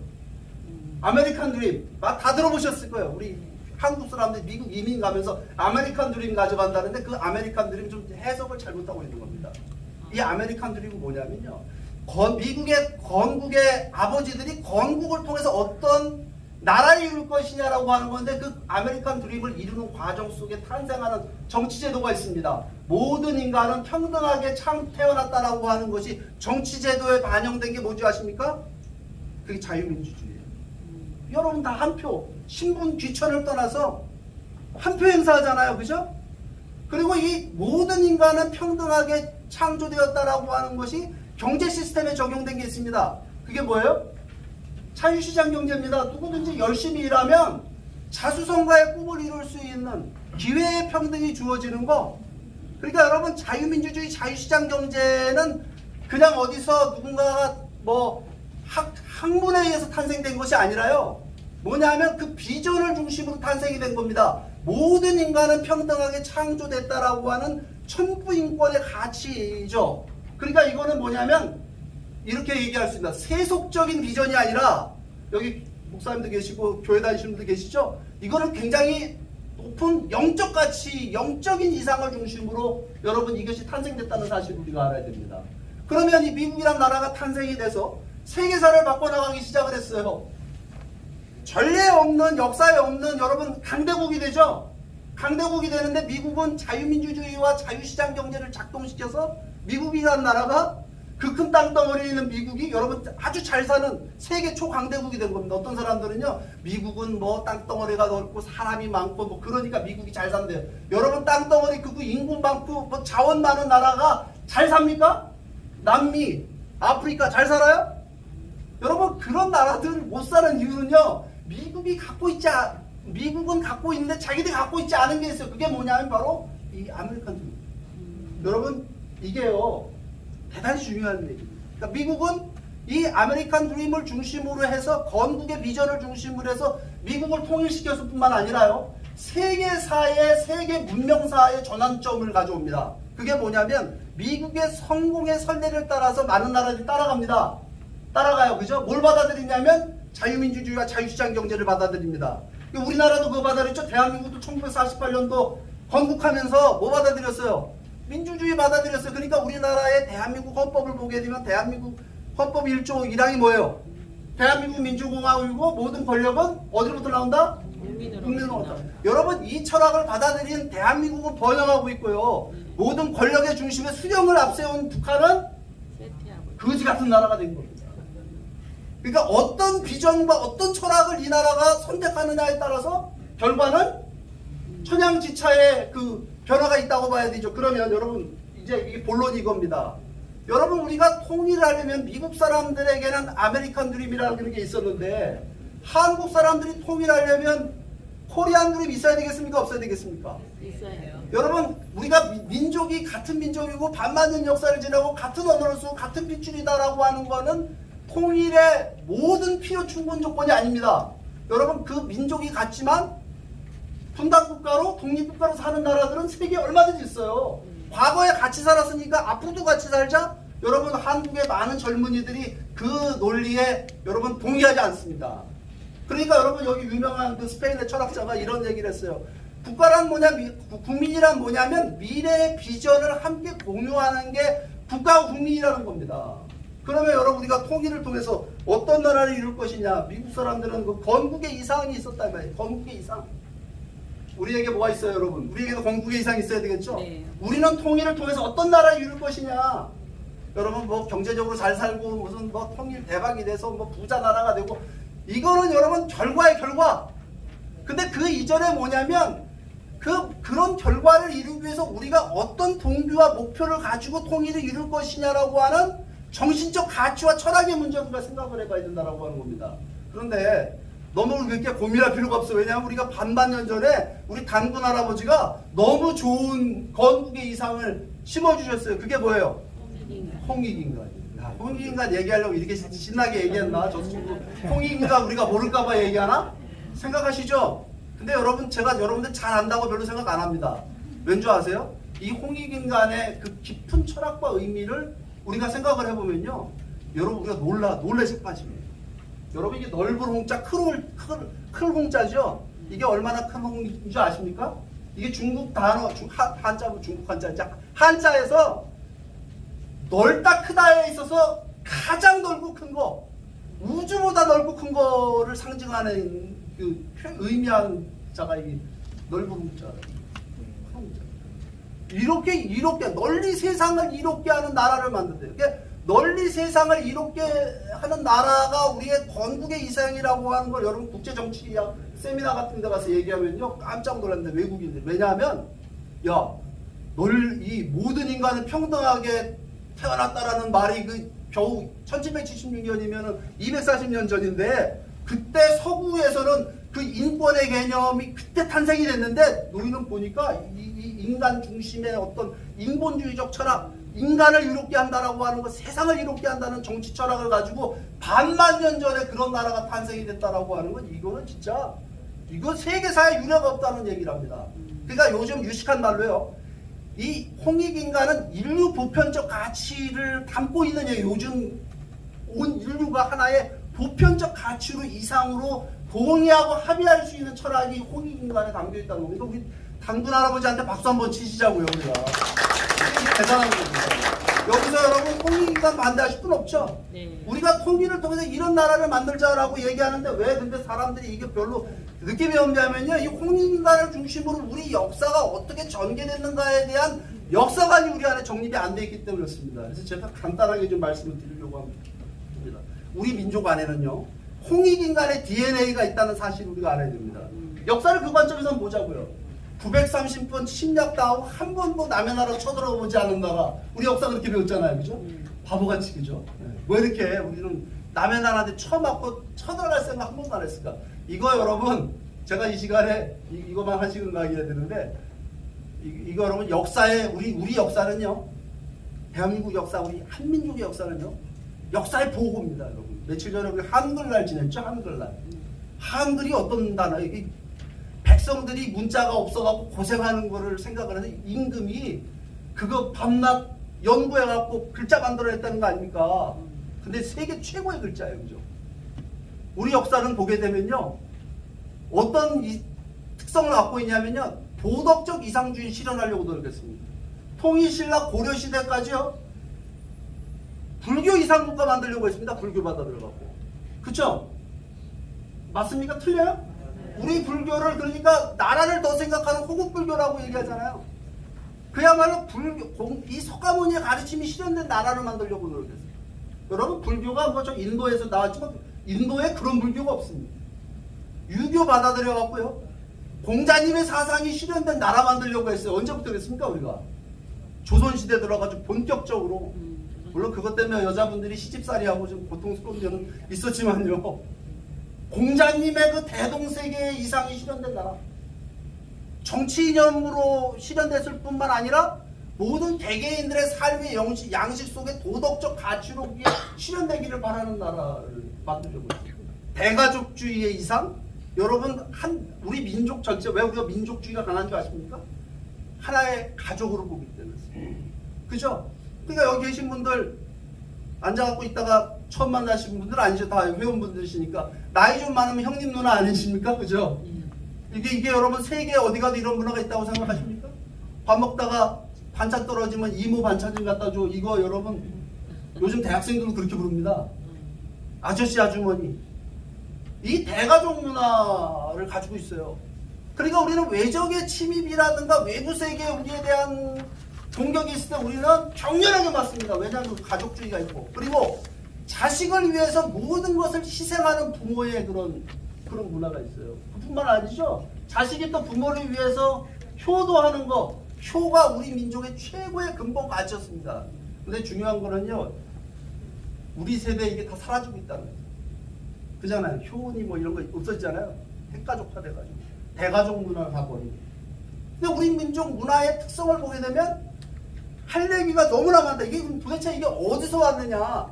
아메리칸 드림. 다 들어보셨을 거예요. 우리 한국 사람들이 미국 이민 가면서 아메리칸 드림 가져간다는데 그 아메리칸 드림 좀 해석을 잘못하고 있는 겁니다. 이 아메리칸 드림은 뭐냐면요. 미국의 건국의 아버지들이 건국을 통해서 어떤 나라를 이룰 것이냐라고 하는 건데 그 아메리칸 드림을 이루는 과정 속에 탄생하는 정치제도가 있습니다. 모든 인간은 평등하게 태어났다라고 하는 것이 정치제도에 반영된 게 뭔지 아십니까? 그게 자유민주주의예요. 여러분 다 한 표, 신분 귀천을 떠나서 한 표 행사하잖아요. 그죠? 그리고 이 모든 인간은 평등하게 창조되었다라고 하는 것이 경제 시스템에 적용된 게 있습니다. 그게 뭐예요? 자유시장 경제입니다. 누구든지 열심히 일하면 자수성가의 꿈을 이룰 수 있는 기회의 평등이 주어지는 거. 그러니까 여러분 자유민주주의 자유시장 경제는 그냥 어디서 누군가가 뭐 학문에 의해서 탄생된 것이 아니라요. 뭐냐면 그 비전을 중심으로 탄생이 된 겁니다. 모든 인간은 평등하게 창조됐다라고 하는 천부인권의 가치죠. 그러니까 이거는 뭐냐면 이렇게 얘기할 수 있다. 세속적인 비전이 아니라 여기 목사님도 계시고 교회 다니시는 분들 계시죠? 이거는 굉장히 높은 영적 가치, 영적인 이상을 중심으로 여러분 이것이 탄생됐다는 사실을 우리가 알아야 됩니다. 그러면 이 미국이란 나라가 탄생이 돼서 세계사를 바꿔나가기 시작을 했어요. 전례 없는, 역사에 없는 여러분 강대국이 되죠? 강대국이 되는데 미국은 자유민주주의와 자유시장 경제를 작동시켜서 미국이라는 나라가 그 큰 땅덩어리에 있는 미국이 여러분 아주 잘 사는 세계 초강대국이 된 겁니다. 어떤 사람들은요, 미국은 뭐 땅덩어리가 넓고 사람이 많고 뭐 그러니까 미국이 잘 산대요. 여러분 땅덩어리 크고 인구 많고 뭐 자원 많은 나라가 잘 삽니까? 남미, 아프리카 잘 살아요? 여러분 그런 나라들 못 사는 이유는요, 미국은 갖고 있는데 자기들이 갖고 있지 않은 게 있어요. 그게 뭐냐면 바로 이 아메리칸 드림. 여러분 이게요 대단히 중요한 얘기입니다. 그러니까 미국은 이 아메리칸 드림을 중심으로 해서 건국의 비전을 선심으로 해서 미국을 통일시켰을 뿐만 아니라요, 세계사의 세계 문명사의 전환점을 가져옵니다. 그게 뭐냐면 미국의 성공의 선례를 따라서 많은 나라들이 따라갑니다. 따라가요. 그죠? 뭘 받아들이냐면 자유민주주의와 자유시장 경제를 받아들입니다. 우리나라도 그거 받아들였죠. 대한민국도 1948년도 건국하면서 뭐 받아들였어요? 민주주의 받아들였어요. 그러니까 우리나라의 대한민국 헌법을 보게 되면 대한민국 헌법 1조 1항이 뭐예요? 대한민국 민주공화국이고 모든 권력은 어디로부터 나온다? 국민으로부터. 여러분 이 철학을 받아들인 대한민국은 번영하고 있고요. 모든 권력의 중심에 수령을 앞세운 북한은 거지 같은 나라가 된 겁니다. 그러니까 어떤 비전과 어떤 철학을 이 나라가 선택하느냐에 따라서 결과는 천양지차의 그 변화가 있다고 봐야 되죠. 그러면 여러분 이제 이게 본론이 이겁니다. 여러분 우리가 통일을 하려면 미국 사람들에게는 아메리칸 드림이라는 게 있었는데 한국 사람들이 통일하려면 코리안 드림이 있어야 되겠습니까? 없어야 되겠습니까? 있어요. 여러분 우리가 민족이 같은 민족이고 반만년 역사를 지나고 같은 언어를 쓰고 같은 핏줄이다라고 하는 거는 통일의 모든 필요 충분 조건이 아닙니다. 여러분 그 민족이 같지만 분단국가로 독립국가로 사는 나라들은 세계에 얼마든지 있어요. 과거에 같이 살았으니까 앞으로도 같이 살자. 여러분 한국의 많은 젊은이들이 그 논리에 여러분 동의하지 않습니다. 그러니까 여러분 여기 유명한 그 스페인의 철학자가 이런 얘기를 했어요. 국가란 뭐냐, 국민이란 뭐냐면 미래의 비전을 함께 공유하는 게 국가와 국민이라는 겁니다. 그러면 여러분 우리가 통일을 통해서 어떤 나라를 이룰 것이냐. 미국 사람들은 그 건국의 이상이 있었단 말이에요. 건국의 이상. 우리에게 뭐가 있어요, 여러분? 우리에게도 건국의 이상이 있어야 되겠죠? 네. 우리는 통일을 통해서 어떤 나라를 이룰 것이냐. 여러분 뭐 경제적으로 잘 살고 무슨 뭐 통일 대박이 돼서 뭐 부자 나라가 되고 이거는 여러분 결과의 결과. 근데 그 이전에 뭐냐면 그런 결과를 이루기 위해서 우리가 어떤 동기와 목표를 가지고 통일을 이룰 것이냐라고 하는 정신적 가치와 철학의 문제를 우리가 생각을 해봐야 된다라고 하는 겁니다. 그런데 너무 그렇게 고민할 필요가 없어요. 왜냐하면 우리가 반만년 전에 우리 단군 할아버지가 너무 좋은 건국의 이상을 심어주셨어요. 그게 뭐예요? 홍익인간. 홍익인간 얘기하려고 이렇게 신나게 얘기했나? 저 친구 홍익인간 우리가 모를까봐 얘기하나? 생각하시죠? 근데 여러분 제가 여러분들 잘 안다고 별로 생각 안 합니다. 왠지 아세요? 이 홍익인간의 그 깊은 철학과 의미를 우리가 생각을 해보면요, 여러분 우리가 놀라실 빠집니다. 여러분 이게 넓은 홍자 클 홍자죠? 이게 얼마나 큰 홍인 줄 아십니까? 이게 중국 단어 한자로 중국 한자 한자에서 넓다 크다에 있어서 가장 넓고 큰 거, 우주보다 넓고 큰 거를 상징하는 그 의미한 자가 이 넓은 문자. 이렇게 널리 세상을 이롭게 하는 나라를 만든대요. 그러니까 널리 세상을 이롭게 하는 나라가 우리의 건국의 이상이라고 하는 걸 여러분 국제정치 세미나 같은 데 가서 얘기하면요 깜짝 놀랐는데 외국인들. 왜냐하면 이 모든 인간은 평등하게 태어났다라는 말이 그 겨우 1776년이면 240년 전인데 그때 서구에서는 그 인권의 개념이 그때 탄생이 됐는데 너희는 보니까 이 인간 중심의 어떤 인본주의적 철학, 인간을 이롭게 한다라고 하는 거, 세상을 이롭게 한다는 정치 철학을 가지고 반만 년 전에 그런 나라가 탄생이 됐다라고 하는 건 이거는 진짜 이거 세계사에 유례가 없다는 얘기랍니다. 그러니까 요즘 유식한 말로요. 이 홍익인간은 인류 보편적 가치를 담고 있는 요즘 온 인류가 하나의 보편적 가치로 이상으로 동의하고 합의할 수 있는 철학이 홍익인간에 담겨있다는 겁니다. 우리 당군 할아버지한테 박수 한번 치시자고요. 우리가 이게 대단한 겁니다. 여기서 여러분 홍익인간 반대하실 분 없죠? 네. 우리가 통일을 통해서 이런 나라를 만들자라고 얘기하는데 왜 근데 사람들이 이게 별로 느낌이 없냐면요. 이 홍익인간을 중심으로 우리 역사가 어떻게 전개됐는가에 대한 역사관이 우리 안에 정립이 안 돼 있기 때문에 그렇습니다. 그래서 제가 간단하게 좀 말씀을 드리려고 합니다. 우리 민족 안에는요. 홍익인간의 DNA가 있다는 사실을 우리가 알아야 됩니다. 역사를 그 관점에서 보자고요. 930번 침략당하고 한 번도 남의 나라 쳐들어보지 않은 나라. 우리 역사 그렇게 배웠잖아요. 그죠? 바보같이 그죠? 왜 이렇게 우리는 남의 나라한테 쳐맞고 쳐들어갈 생각 한 번도 안 했을까? 이거 여러분 제가 이 시간에 이거만 한 시간 강의해야 되는데 이거 여러분 역사에 우리 역사는요. 대한민국 역사 우리 한민족의 역사는요. 역사의 보고입니다. 여러분. 며칠 전에 우리 한글날 지냈죠? 한글날. 한글이 어떤 단어? 이게 백성들이 문자가 없어갖고 고생하는 거를 생각을 해서 임금이 그거 밤낮 연구해갖고 글자 만들어냈다는 거 아닙니까? 근데 세계 최고의 글자예요. 그죠? 우리 역사는 보게 되면요. 어떤 특성을 갖고 있냐면요. 도덕적 이상주의 실현하려고 노력했습니다. 통일신라 고려시대까지요. 불교 이상국가 만들려고 했습니다. 불교 받아 들어가고. 그쵸? 맞습니까? 틀려요? 우리 불교를 그러니까 나라를 더 생각하는 호국불교라고 얘기하잖아요. 그야말로 이 석가모니의 가르침이 실현된 나라를 만들려고 노력했어요. 여러분 불교가 뭐 저 인도에서 나왔지만 인도에 그런 불교가 없습니다. 유교 받아들여 갖고요. 공자님의 사상이 실현된 나라 만들려고 했어요. 언제부터 그랬습니까 우리가? 조선시대 들어가지고 본격적으로. 물론 그것 때문에 여자분들이 시집살이하고 좀 고통스러운 점은 있었지만요. 공자님의 그 대동세계의 이상이 실현된 나라. 정치 이념으로 실현됐을 뿐만 아니라 모든 개개인들의 삶의 양식 속에 도덕적 가치로 그게 실현되기를 바라는 나라를 만들려고 했어요. 대가족주의의 이상? 여러분 우리 민족 전체 왜 우리가 민족주의가 강한 줄 아십니까? 하나의 가족으로 보기 때문에. 그죠? 그러니까 여기 계신 분들 앉아갖고 있다가 처음 만나신 분들 아니죠. 다 회원분들이시니까 나이 좀 많으면 형님 누나 아니십니까? 그죠? 이게 여러분 세계에 어디 가도 이런 문화가 있다고 생각하십니까? 밥 먹다가 반찬 떨어지면 이모 반찬 좀 갖다 줘. 이거 여러분 요즘 대학생들도 그렇게 부릅니다. 아저씨 아주머니. 이 대가족 문화를 가지고 있어요. 그러니까 우리는 외적의 침입이라든가 외부 세계에 우리에 대한 공격이 있을 때 우리는 격렬하게 맞습니다. 왜냐하면 가족주의가 있고 그리고 자식을 위해서 모든 것을 희생하는 부모의 그런 문화가 있어요. 그뿐만 아니죠. 자식이 또 부모를 위해서 효도하는 거, 효가 우리 민족의 최고의 근본 가치였습니다. 근데 중요한 거는요. 우리 세대에 이게 다 사라지고 있다는 거예요. 그잖아요. 효니 뭐 이런 거 없어지잖아요. 핵가족화 돼가지고 대가족 문화를 다 버리고. 근데 우리 민족 문화의 특성을 보게 되면 할 얘기가 너무나 많다. 이게 도대체 이게 어디서 왔느냐?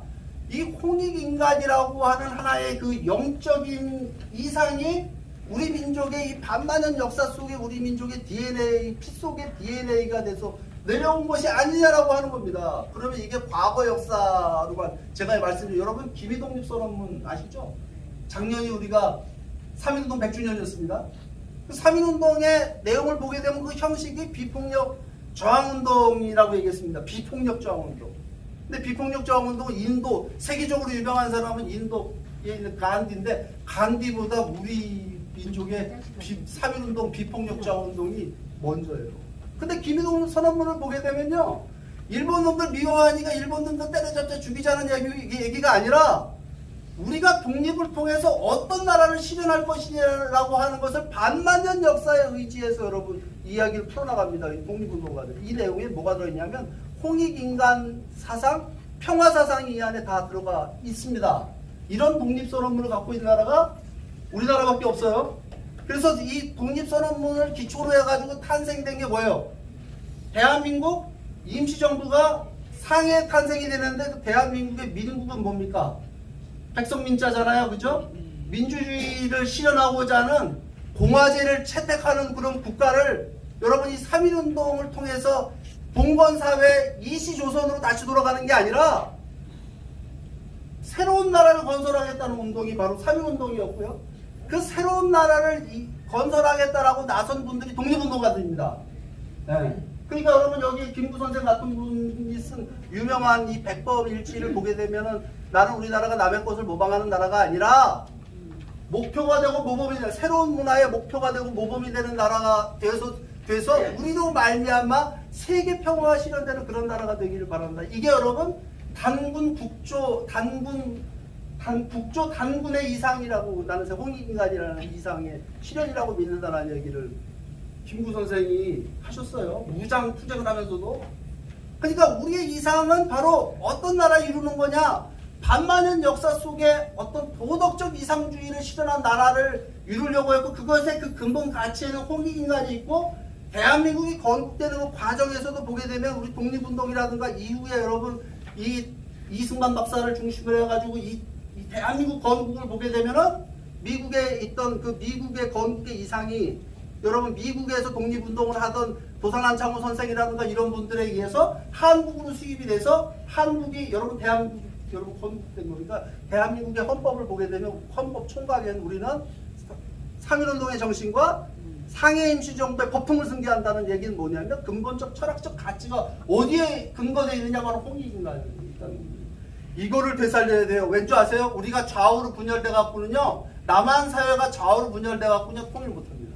이 홍익인간이라고 하는 하나의 그 영적인 이상이 우리 민족의 이 반만년 역사 속에 우리 민족의 DNA, 피 속의 DNA가 돼서 내려온 것이 아니냐라고 하는 겁니다. 그러면 이게 과거 역사로만 제가 말씀드린 여러분 김희독립선언문 아시죠? 작년이 우리가 3.1운동 100주년이었습니다. 그 3.1운동의 내용을 보게 되면 그 형식이 비폭력 저항운동이라고 얘기했습니다. 비폭력 저항운동. 근데 비폭력 저항운동은 인도, 세계적으로 유명한 사람은 인도에 있는 간디인데, 간디보다 우리 민족의 3.1운동 비폭력 저항운동이 먼저예요. 근데 김일성 선언문을 보게 되면요, 일본 놈들 미워하니까 일본 놈들 때려잡자 죽이자는 얘기가 아니라 우리가 독립을 통해서 어떤 나라를 실현할 것이냐라고 하는 것을 반만년 역사에 의지해서 여러분 이야기를 풀어나갑니다. 이 독립운동가들. 이 내용에 뭐가 들어있냐면 홍익인간 사상, 평화 사상이 이 안에 다 들어가 있습니다. 이런 독립선언문을 갖고 있는 나라가 우리나라밖에 없어요. 그래서 이 독립선언문을 기초로 해가지고 탄생된 게 뭐예요? 대한민국 임시정부가 상해 탄생이 되는데 그 대한민국의 민국은 뭡니까? 백성민자잖아요. 그죠? 민주주의를 실현하고자 하는 공화제를 채택하는 그런 국가를 여러분이 3.1운동을 통해서 봉건사회 이시조선으로 다시 돌아가는 게 아니라 새로운 나라를 건설하겠다는 운동이 바로 3.1운동이었고요. 그 새로운 나라를 건설하겠다라고 나선 분들이 독립운동가들입니다. 네. 그러니까 여러분 여기 김구 선생 같은 분이 쓴 유명한 이 백범일지를 보게 되면은 나는 우리나라가 남의 것을 모방하는 나라가 아니라 목표가 되고 모범이 되는 새로운 문화의 목표가 되고 모범이 되는 나라가 돼서 우리로 말미암아 세계 평화가 실현되는 그런 나라가 되기를 바랍니다. 이게 여러분 국조 단군의 이상이라고 나는 홍익인간이라는 이상의 실현이라고 믿는다는 얘기를 김구 선생이 하셨어요. 무장 투쟁을 하면서도. 그러니까 우리의 이상은 바로 어떤 나라를 이루는 거냐? 반만년 역사 속에 어떤 도덕적 이상주의를 실현한 나라를 이루려고 했고 그것의 그 근본 가치에는 홍익인간이 있고 대한민국이 건국되는 그 과정에서도 보게 되면 우리 독립운동이라든가 이후에 여러분 이승만 박사를 중심으로 해가지고 이 대한민국 건국을 보게 되면은 미국에 있던 그 미국의 건국의 이상이 여러분 미국에서 독립운동을 하던 도산안창호 선생이라든가 이런 분들에 의해서 한국으로 수입이 돼서 한국이 여러분 대한민국 여러분 건국된 거니까 대한민국의 헌법을 보게 되면 헌법 총각에는 우리는 3.1운동의 정신과 상해 임시정부의 법통을 승계한다는 얘기는 뭐냐면 근본적 철학적 가치가 어디에 근거되어 있느냐고 하는 홍익인간입니다. 이거를 되살려야 돼요. 왠지 아세요? 우리가 좌우로 분열돼 갖고는요 남한 사회가 좌우로 분열돼 갖고는 통일 못합니다.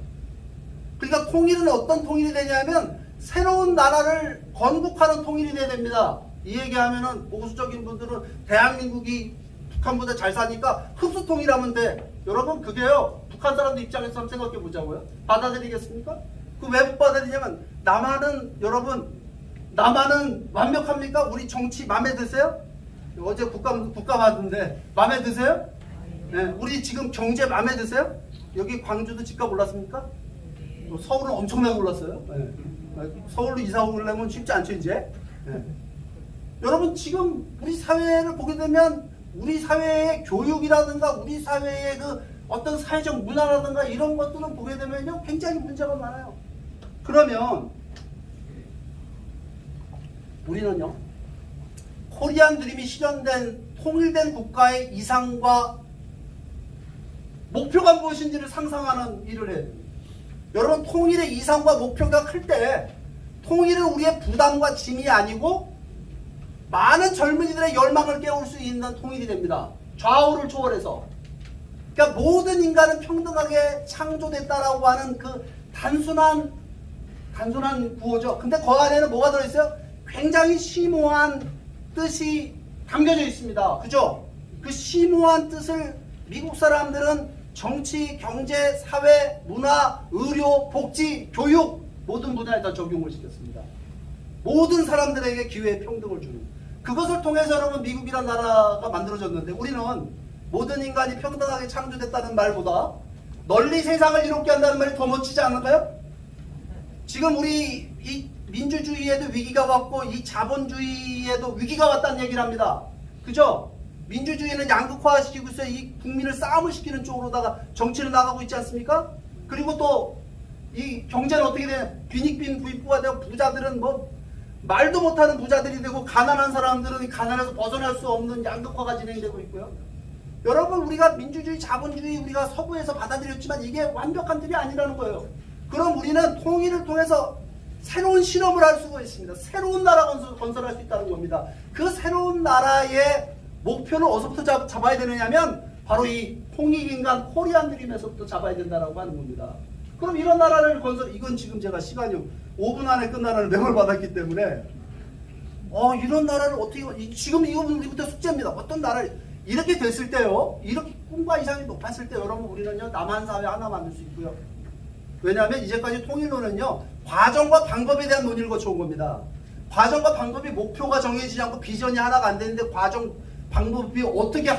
그러니까 통일은 어떤 통일이 되냐면 새로운 나라를 건국하는 통일이 돼야 됩니다. 이 얘기하면은 보수적인 분들은 대한민국이 북한보다 잘 사니까 흡수 통일하면 돼. 여러분 그게요 북한 사람들 입장에서 한번 생각해 보자고요. 받아들이겠습니까? 그 왜 못 받아들이냐면 남한은 여러분 남한은 완벽합니까? 우리 정치 마음에 드세요? 어제 국가 봤는데 마음에 드세요? 네, 우리 지금 경제 마음에 드세요? 여기 광주도 집값 올랐습니까? 서울은 엄청나게 올랐어요. 네. 서울로 이사 오려면 쉽지 않죠 이제. 네. 여러분 지금 우리 사회를 보게 되면 우리 사회의 교육이라든가 우리 사회의 그 어떤 사회적 문화라든가 이런 것들을 보게 되면요 굉장히 문제가 많아요. 그러면 우리는요 코리안 드림이 실현된 통일된 국가의 이상과 목표가 무엇인지를 상상하는 일을 해야 됩니다. 여러분 통일의 이상과 목표가 클 때 통일은 우리의 부담과 짐이 아니고 많은 젊은이들의 열망을 깨울 수 있는 통일이 됩니다. 좌우를 초월해서. 그러니까 모든 인간은 평등하게 창조됐다라고 하는 그 단순한 구호죠. 근데 그 안에는 뭐가 들어있어요? 굉장히 심오한 뜻이 담겨져 있습니다. 그죠? 그 심오한 뜻을 미국 사람들은 정치, 경제, 사회, 문화, 의료, 복지, 교육 모든 분야에 다 적용을 시켰습니다. 모든 사람들에게 기회의 평등을 주는 그것을 통해서 여러분 미국이라는 나라가 만들어졌는데 우리는 모든 인간이 평등하게 창조됐다는 말보다 널리 세상을 이롭게 한다는 말이 더 멋지지 않을까요? 지금 우리 이 민주주의에도 위기가 왔고 이 자본주의에도 위기가 왔다는 얘기를 합니다. 그죠? 민주주의는 양극화시키고 있어요. 이 국민을 싸움을 시키는 쪽으로다가 정치를 나가고 있지 않습니까? 그리고 또 이 경제는 어떻게 되냐? 빈익빈 부익부가 되고 부자들은 뭐 말도 못하는 부자들이 되고 가난한 사람들은 가난에서 벗어날 수 없는 양극화가 진행되고 있고요. 여러분 우리가 민주주의, 자본주의 우리가 서구에서 받아들였지만 이게 완벽한 틀이 아니라는 거예요. 그럼 우리는 통일을 통해서 새로운 실험을 할 수가 있습니다. 새로운 나라 건설할 수 있다는 겁니다. 그 새로운 나라의 목표는 어디서부터 잡아야 되느냐면 바로 이 홍익인간 코리안 드림에서부터 잡아야 된다라고 하는 겁니다. 그럼 이런 나라를 이건 지금 제가 시간이 5분 안에 끝나라는 명을 받았기 때문에 이런 나라를 어떻게 지금 이거부터 숙제입니다. 어떤 나라를 이렇게 됐을 때요, 이렇게 꿈과 이상이 높았을 때 여러분 우리는요 남한 사회 하나 만들 수 있고요. 왜냐하면 이제까지 통일론은요 과정과 방법에 대한 논의를 거쳐온 겁니다. 과정과 방법이 목표가 정해지지 않고 비전이 하나가 안 되는데 과정 방법이 어떻게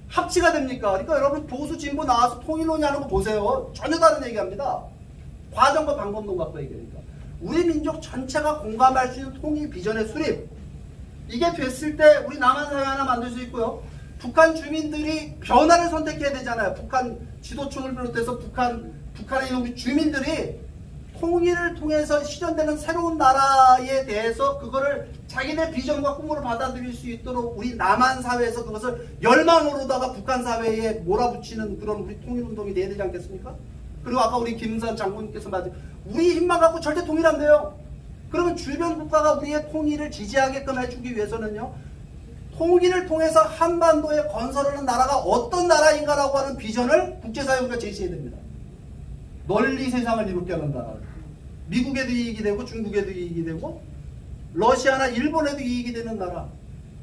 합치가 됩니까? 그러니까 여러분 보수 진보 나와서 통일론이 하는 거 보세요. 전혀 다른 얘기합니다. 과정과 방법론 갖고 얘기하니까 우리 민족 전체가 공감할 수 있는 통일 비전의 수립, 이게 됐을 때 우리 남한 사회 하나 만들 수 있고요. 북한 주민들이 변화를 선택해야 되잖아요. 북한 지도층을 비롯해서 북한에 있는 우리 주민들이 통일을 통해서 실현되는 새로운 나라에 대해서 그거를 자기네 비전과 꿈으로 받아들일 수 있도록 우리 남한 사회에서 그것을 열망으로다가 북한 사회에 몰아붙이는 그런 우리 통일운동이 돼야 되지 않겠습니까? 그리고 아까 우리 김선 장군님께서 말씀, 우리 힘만 갖고 절대 통일 안 돼요. 그러면 주변 국가가 우리의 통일을 지지하게끔 해주기 위해서는요, 통일을 통해서 한반도에 건설하는 나라가 어떤 나라인가라고 하는 비전을 국제사회에 우리가 제시해야 됩니다. 널리 세상을 이롭게 하는 나라. 미국에도 이익이 되고 중국에도 이익이 되고 러시아나 일본에도 이익이 되는 나라.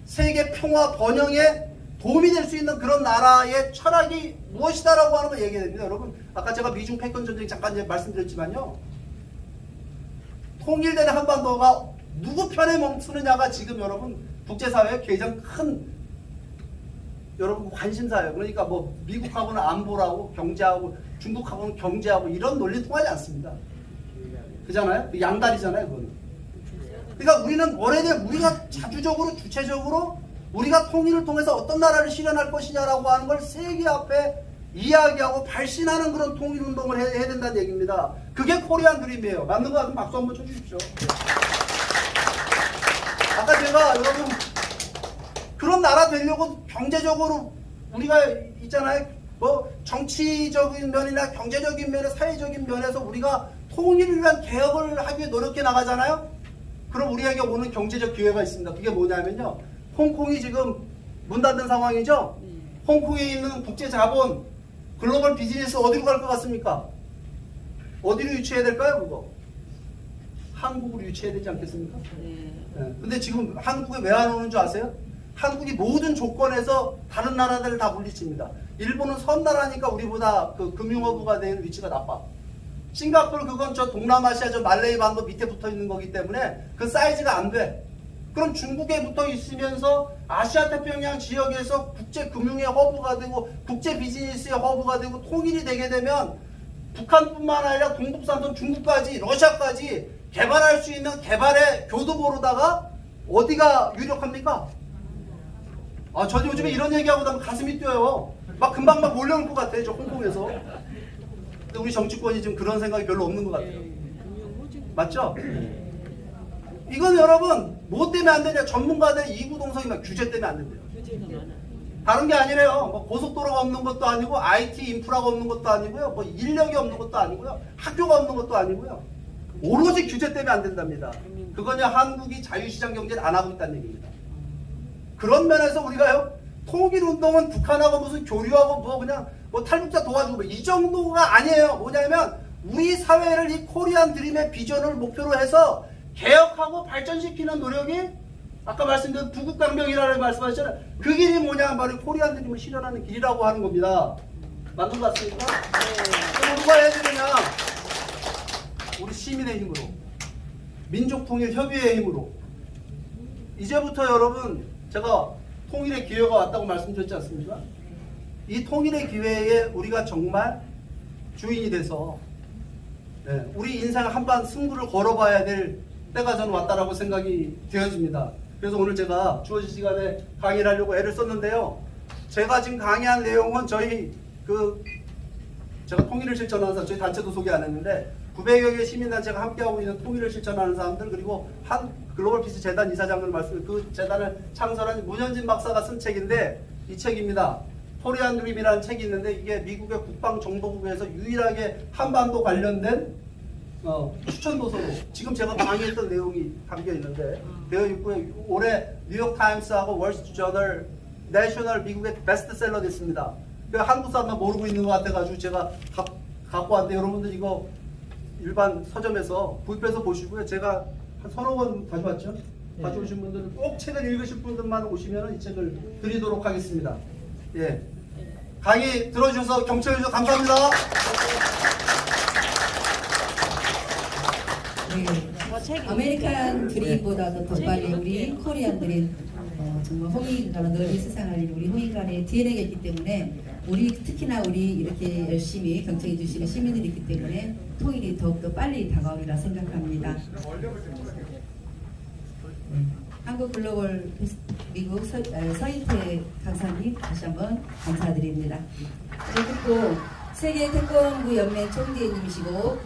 세계 평화 번영에 도움이 될 수 있는 그런 나라의 철학이 무엇이다라고 하는 걸 얘기해야 됩니다. 여러분 아까 제가 미중 패권 전쟁 잠깐 말씀드렸지만요, 통일되는 한반도가 누구 편에 멈추느냐가 지금 여러분 국제사회의 가장 큰 여러분 관심사예요. 그러니까 뭐 미국하고는 안보라고 경제하고 중국하고는 경제하고 이런 논리 통하지 않습니다. 그잖아요? 그 양다리잖아요, 그거는. 그러니까 우리는 오래된 우리가 자주적으로 주체적으로 우리가 통일을 통해서 어떤 나라를 실현할 것이냐라고 하는 걸 세계 앞에 이야기하고 발신하는 그런 통일운동을 해야 된다는 얘기입니다. 그게 코리안 드림이에요. 맞는 거 같으면 박수 한번 쳐주십시오. 아까 제가 여러분 그런 나라 되려고 경제적으로 우리가 있잖아요. 뭐 정치적인 면이나 경제적인 면에 사회적인 면에서 우리가 통일을 위한 개혁을 하기 위해 노력해 나가잖아요. 그럼 우리에게 오는 경제적 기회가 있습니다. 그게 뭐냐면요, 홍콩이 지금 문 닫는 상황이죠. 홍콩에 있는 국제 자본 글로벌 비즈니스 어디로 갈 것 같습니까? 어디로 유치해야 될까요? 그거 한국으로 유치해야 되지 않겠습니까? 네. 근데 지금 한국에 왜 안 오는 줄 아세요? 한국이 모든 조건에서 다른 나라들을 다 물리칩니다. 일본은 섬나라니까 우리보다 그 금융허브가 되는 위치가 나빠. 싱가포르 그건 저 동남아시아 저 말레이 반도 밑에 붙어 있는 거기 때문에 그 사이즈가 안 돼. 그럼 중국에 붙어 있으면서 아시아 태평양 지역에서 국제 금융의 허브가 되고 국제 비즈니스의 허브가 되고 통일이 되게 되면 북한뿐만 아니라 동북산도 중국까지 러시아까지 개발할 수 있는 개발의 교두보로다가 어디가 유력합니까? 저도 요즘에 이런 얘기하고 나면 가슴이 뛰어요. 막 금방 막 몰려올 것 같아요, 저 홍콩에서. 근데 우리 정치권이 지금 그런 생각이 별로 없는 것 같아요. 맞죠? 이건 여러분 뭐 때문에 안 되냐? 전문가들의 이구동성이 막 규제 때문에 안 된대요. 다른 게 아니래요. 뭐 고속도로가 없는 것도 아니고 IT 인프라가 없는 것도 아니고요. 뭐 인력이 없는 것도 아니고요. 학교가 없는 것도 아니고요. 오로지 규제 때문에 안 된답니다. 그거냐, 한국이 자유시장 경제를 안 하고 있다는 얘기입니다. 그런 면에서 우리가요, 통일운동은 북한하고 무슨 교류하고 뭐 그냥 뭐 탈북자 도와주고 뭐 이 정도가 아니에요. 뭐냐면 우리 사회를 이 코리안 드림의 비전을 목표로 해서 개혁하고 발전시키는 노력이 아까 말씀드린 부국강병이라는 말씀하셨잖아요. 그 길이 뭐냐, 바로 코리안 드림을 실현하는 길이라고 하는 겁니다. 맞는 것 같습니까? 그럼 누가 해야 되느냐? 우리 시민의 힘으로, 민족통일협의회의 힘으로. 이제부터 여러분 제가 통일의 기회가 왔다고 말씀드렸지 않습니까? 이 통일의 기회에 우리가 정말 주인이 돼서 우리 인생을 한번 승부를 걸어봐야 될 때가 저는 왔다라고 생각이 되어집니다. 그래서 오늘 제가 주어진 시간에 강의를 하려고 애를 썼는데요. 제가 지금 강의한 내용은 제가 통일을 실천하는 사람, 저희 단체도 소개 안 했는데 900여 개 시민단체가 함께하고 있는 통일을 실천하는 사람들, 그리고 한 글로벌 피스 재단 이사장을 그 재단을 창설한 문현진 박사가 쓴 책인데 이 책입니다. 코리안 드림이라는 책이 있는데 이게 미국의 국방정보국에서 유일하게 한반도 관련된 추천 도서로 지금 제가 강의했던 내용이 담겨 있는데 되어 있고요. 올해 뉴욕 타임스하고 월스트리트저널 내셔널 미국의 베스트셀러 됐습니다. 한국 사람만 모르고 있는 것 같아가지고 제가 갖고 왔는데 여러분들 이거 일반 서점에서 구입해서 보시고요. 제가 한 서너 권 가져왔죠. 가져오신 분들은 꼭 책을 읽으실 분들만 오시면 이 책을 드리도록 하겠습니다. 예. 강의 들어주셔서 경청해 주셔서 감사합니다. 네. 아메리칸 드림보다도 더 빨리 우리 코리안들이 정말 홍익인간을 널리 세상을 알리는 우리 홍익인간의 DNA가 있기 때문에 특히나 우리 이렇게 열심히 경청해 주시는 시민들이 있기 때문에 통일이 더욱더 빨리 다가오리라 생각합니다. 한국 글로벌 미국 서인태 강사님 다시 한번 감사드립니다. 그리고 또 세계 태권부 연맹 총재님이시고